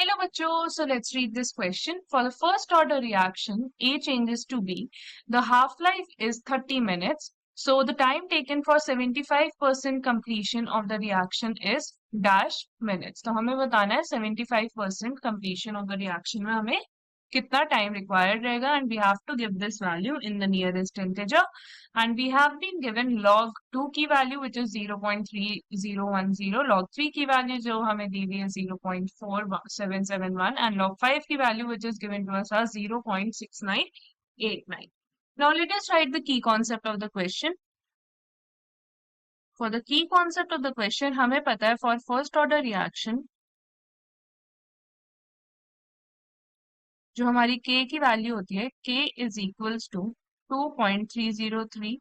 Hello bachcho, so let's read this question. For the first order reaction, A changes to B. The half-life is 30 minutes. So the time taken for 75% completion of the reaction is dash minutes. तो हमें बताना है 75% completion of the reaction में हमें कितना time required रहेगा, and we have to give this value in the nearest integer, and we have been given log 2 की value which is 0.3010, log 3 की value जो हमें दी हुई है 0.4771, and log 5 की value which is given to us as 0.6989. Now let us write the key concept of the question. For the key concept of the question, हमें पता है for first order reaction जो हमारी k की value होती है k is equals to 2.303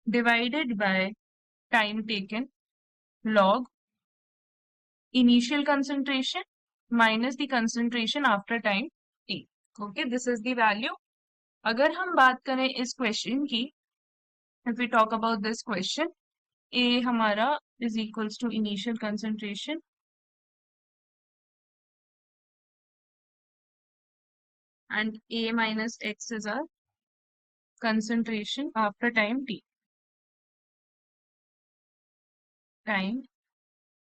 divided by time taken log initial concentration minus the concentration after time t. Okay, this is the value. अगर हम बात करें इस क्वेश्चन की, if we talk about this question, a हमारा is equals to initial concentration and a minus x is our concentration after time t. Time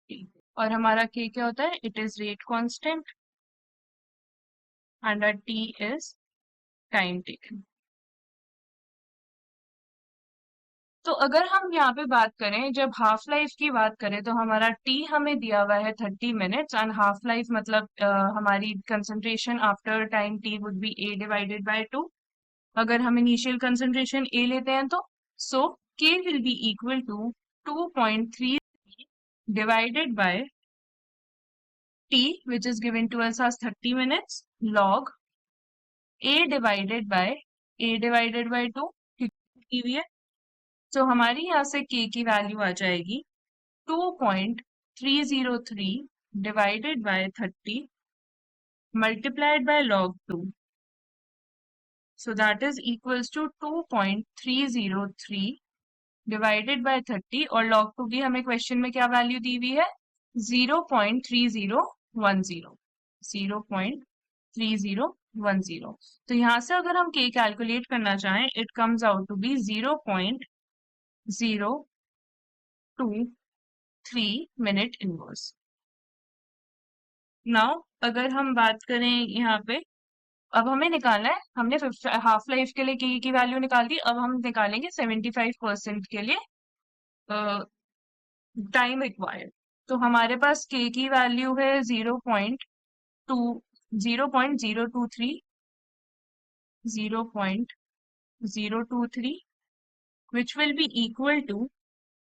t. और हमारा k क्या होता है? It is rate constant and our t is time taken. तो अगर हम यहाँ पे बात करें, जब हाफ लाइफ की बात करें तो हमारा टी हमें दिया हुआ है 30 मिनट्स एंड हाफ लाइफ मतलब हमारी concentration after time T would be A divided by 2. अगर हम इनिशियल कंसंट्रेशन ए लेते हैं तो so k will be equal to 2.3 divided by t which is given to us as 30 minutes log a divided by 2 की हुई है. तो हमारी यहाँ से k की वैल्यू आ जाएगी 2.303 divided bye 30 multiplied by log 2. So that is equals to 2.303 divided bye 30 और log 2 की हमें क्वेश्चन में क्या वैल्यू दी हुई है 0.3010. 0.3010. तो यहाँ से अगर हम k कैलकुलेट करना चाहें, it comes out to be 0.023 minute inverse. Now अगर हम बात करें यहाँ पे, अब हमें निकालना है, हमने हाफ लाइफ के लिए k की वैल्यू निकाल दी, अब हम निकालेंगे 75% के लिए टाइम रिक्वायर्ड. तो हमारे पास k की वैल्यू है 0.023 which will be equal to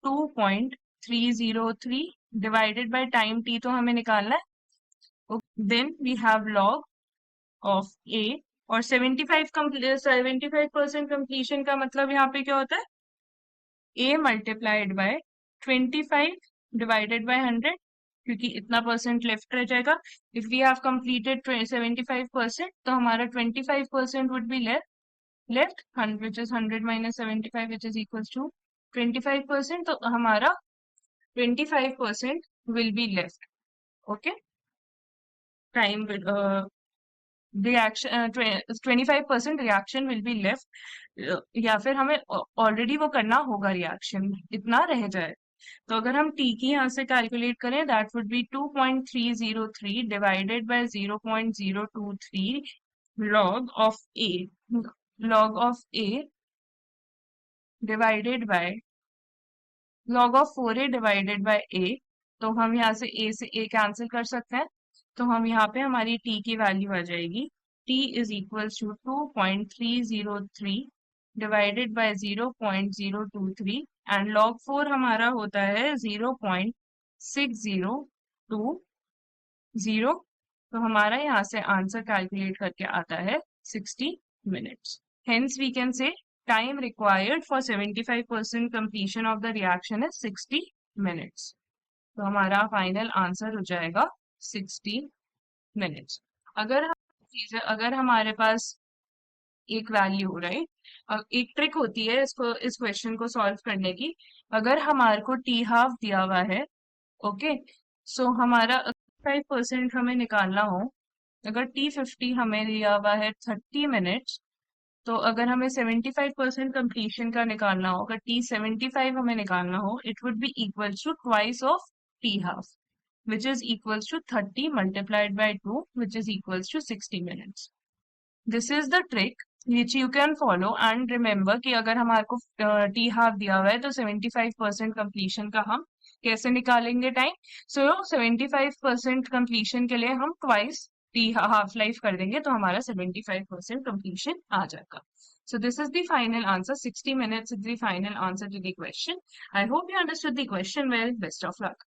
2.303 divided by time t तो हमें निकालना है. Then we have log of a और 75% completion का मतलब यहाँ पे क्या होता है a multiplied by 25 divided by 100 क्योंकि इतना परसेंट लेफ्ट रह जाएगा. इफ वी हैव कंप्लीटेड 75% तो हमारा 25% would be left, which is 100 minus 75 which is equals to 25%. तो हमारा 25% will be left. Okay, time reaction 25% reaction will be left. या फिर हमें ऑलरेडी वो करना होगा रिएक्शन, इतना रह जाए. तो अगर हम t की यहाँ से कैलकुलेट करें that would be 2.303 divided by 0.023 log of a divided by log of 4a divided by a. तो हम यहाँ से a कैंसिल कर सकते हैं. तो हम यहाँ पे हमारी t की वैल्यू आ जाएगी t is equals to 2.303 divided by 0.023 and log 4 हमारा होता है 0.6020. तो हमारा यहाँ से आंसर कैलकुलेट करके आता है 60 minutes. Hence we can say time required for 75% completion of the reaction is 60 minutes. तो हमारा फाइनल आंसर हो जाएगा 60 minutes. अगर हमारे पास एक वैल्यू राइट, एक ट्रिक होती है इस क्वेश्चन को सॉल्व करने की. अगर हमारे को टी हाफ दिया हुआ है, ओके, सो हमारा 5% हमें निकालना हो, अगर T50 हमें दिया हुआ है 30 मिनट्स, तो अगर हमें 75% कंप्लीशन का निकालना हो, अगर T75 हमें निकालना हो, it would be equals to twice of T half, which is equals to 30 multiplied by 2, which is equals to 60 minutes. This is the trick which you can follow and remember कि अगर हमारे को T half दिया हुआ है तो 75% completion का हम कैसे निकालेंगे टाइम. सो 75% completion के लिए हम twice T half life कर देंगे तो हमारा 75% completion आ जाएगा. So this is the final answer. 60 minutes is the final answer to the question. I hope you understood the question well. Best of luck.